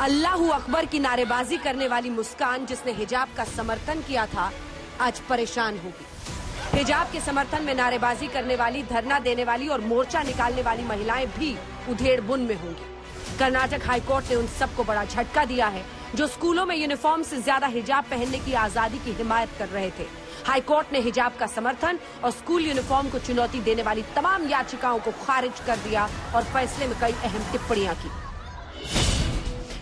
अल्लाहू अकबर की नारेबाजी करने वाली मुस्कान, जिसने हिजाब का समर्थन किया था, आज परेशान होगी। हिजाब के समर्थन में नारेबाजी करने वाली, धरना देने वाली और मोर्चा निकालने वाली महिलाएं भी उधेड़ बुन में होंगी। कर्नाटक हाईकोर्ट ने उन सबको बड़ा झटका दिया है जो स्कूलों में यूनिफॉर्म से ज्यादा हिजाब पहनने की आजादी की हिमायत कर रहे थे। हाईकोर्ट ने हिजाब का समर्थन और स्कूल यूनिफॉर्म को चुनौती देने वाली तमाम याचिकाओं को खारिज कर दिया और फैसले में कई अहम टिप्पणियां की।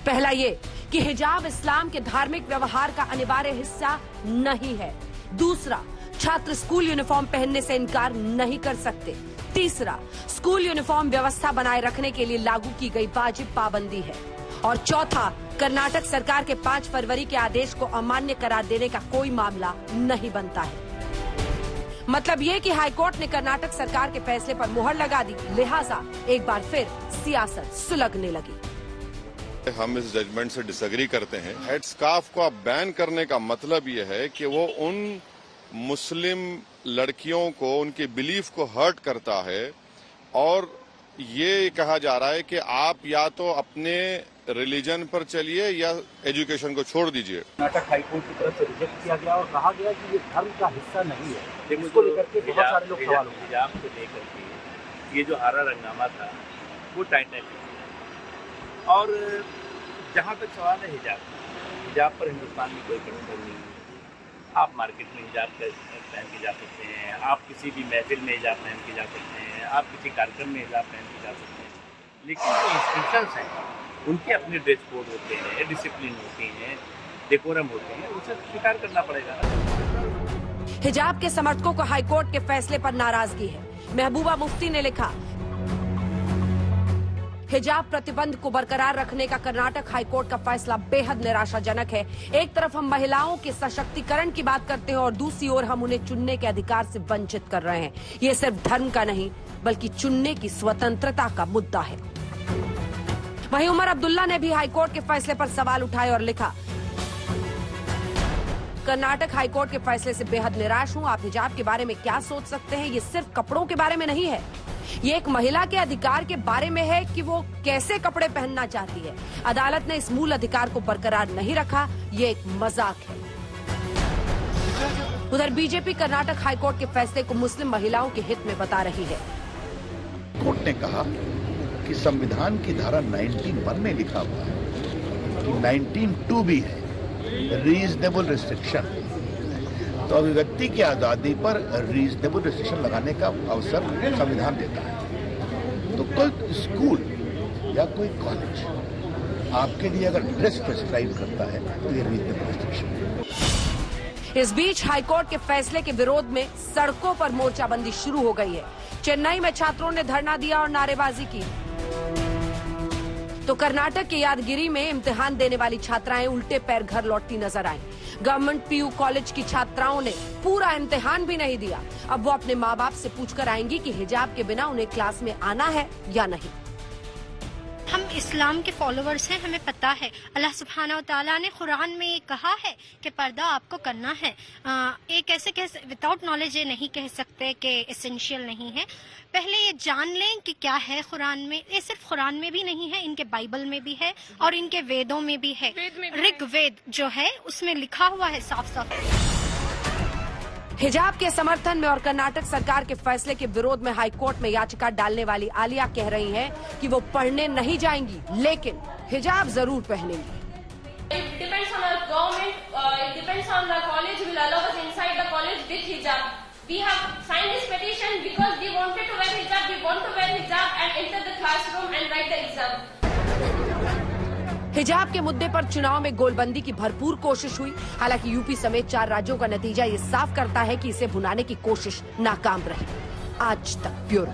पहला ये कि हिजाब इस्लाम के धार्मिक व्यवहार का अनिवार्य हिस्सा नहीं है। दूसरा, छात्र स्कूल यूनिफॉर्म पहनने से इनकार नहीं कर सकते। तीसरा, स्कूल यूनिफॉर्म व्यवस्था बनाए रखने के लिए लागू की गई वाजिब पाबंदी है। और चौथा, कर्नाटक सरकार के 5 फरवरी के आदेश को अमान्य करार देने का कोई मामला नहीं बनता है। मतलब ये कि हाईकोर्ट ने कर्नाटक सरकार के फैसले पर मुहर लगा दी, लिहाजा एक बार फिर सियासत सुलगने लगी। हम इस जजमेंट से डिसएग्री करते हैं। हेड स्कार्फ को बैन करने का मतलब ये है कि वो उन मुस्लिम लड़कियों को, उनके बिलीफ को हर्ट करता है और ये कहा जा रहा है कि आप या तो अपने रिलीजन पर चलिए या एजुकेशन को छोड़ दीजिए। कर्नाटक हाईकोर्ट की तरफ से रिजेक्ट किया गया और कहा गया कि ये धर्म का हिस्सा नहीं है। इसको लेकर के बहुत सारे लोग सवाल उठाते हैं। हिजाब को लेकर के ये जो हरा रंगनामा था वो टाइटैनिक और जहाँ तक सवाल है हिजाब पर हिंदुस्तान में कोई कंट्रोल नहीं है। आप मार्केट में हिजाब पहन के जा सकते हैं, आप किसी भी महफिल में हिजाब पहन के जा सकते हैं, आप किसी कार्यक्रम में हिजाब पहन के जा सकते हैं, लेकिन जो इंस्टीट्यूशंस हैं उनके अपने ड्रेस कोड होते हैं, डिसिप्लिन होती हैं, डेकोरम होते हैं, उसे स्वीकार करना पड़ेगा। हिजाब के समर्थकों को हाईकोर्ट के फैसले पर नाराजगी है। महबूबा मुफ्ती ने लिखा, हिजाब प्रतिबंध को बरकरार रखने का कर्नाटक हाईकोर्ट का फैसला बेहद निराशाजनक है। एक तरफ हम महिलाओं के सशक्तिकरण की बात करते हैं और दूसरी ओर हम उन्हें चुनने के अधिकार से वंचित कर रहे हैं। ये सिर्फ धर्म का नहीं बल्कि चुनने की स्वतंत्रता का मुद्दा है। वहीं उमर अब्दुल्ला ने भी हाईकोर्ट के फैसले पर सवाल उठाए और लिखा, कर्नाटक हाईकोर्ट के फैसले से बेहद निराश हूं। आप हिजाब के बारे में क्या सोच सकते हैं? ये सिर्फ कपड़ों के बारे में नहीं है, ये एक महिला के अधिकार के बारे में है कि वो कैसे कपड़े पहनना चाहती है। अदालत ने इस मूल अधिकार को बरकरार नहीं रखा, ये एक मजाक है। उधर बीजेपी कर्नाटक हाईकोर्ट के फैसले को मुस्लिम महिलाओं के हित में बता रही है। कोर्ट ने कहा कि संविधान की धारा 19(1) में लिखा हुआ है कि 19(2) भी है, रीजनेबल रिस्ट्रिक्शन। तो अभिव्यक्ति की आजादी पर रीजनेबल रिस्ट्रिक्शन लगाने का अवसर संविधान देता है। तो कोई स्कूल या कोई कॉलेज आपके लिए अगर ड्रेस प्रिस्क्राइब करता है तो ये रीजनेबल रिस्ट्रिक्शन है। इस बीच हाईकोर्ट के फैसले के विरोध में सड़कों पर मोर्चाबंदी शुरू हो गई है। चेन्नई में छात्रों ने धरना दिया और नारेबाजी की, तो कर्नाटक के यादगिरी में इम्तिहान देने वाली छात्राएं उल्टे पैर घर लौटती नजर आईं। गवर्नमेंट पीयू कॉलेज की छात्राओं ने पूरा इम्तिहान भी नहीं दिया। अब वो अपने माँ बाप से पूछकर आएंगी कि हिजाब के बिना उन्हें क्लास में आना है या नहीं। हम इस्लाम के फॉलोअर्स हैं, हमें पता है अल्लाह सुब्हानहू व तआला ने कुरान में ये कहा है कि पर्दा आपको करना है। एक ऐसे विदाउट नॉलेज ये नहीं कह सकते कि एसेंशियल नहीं है। पहले ये जान लें कि क्या है कुरान में। ये सिर्फ कुरान में भी नहीं है, इनके बाइबल में भी है और इनके वेदों में भी है। ऋग्वेद जो है उसमें लिखा हुआ है साफ साफ। हिजाब के समर्थन में और कर्नाटक सरकार के फैसले के विरोध में हाईकोर्ट में याचिका डालने वाली आलिया कह रही हैं कि वो पढ़ने नहीं जाएंगी लेकिन हिजाब जरूर पहनेंगी। It depends on our government. It depends on the college will allow us inside the college with hijab. We have signed this petition because we wanted to wear hijab. We want to wear hijab and enter the classroom and write the exam. हिजाब के मुद्दे पर चुनाव में गोलबंदी की भरपूर कोशिश हुई। हालांकि यूपी समेत 4 राज्यों का नतीजा ये साफ करता है कि इसे भुनाने की कोशिश नाकाम रही। आज तक ब्यूरो।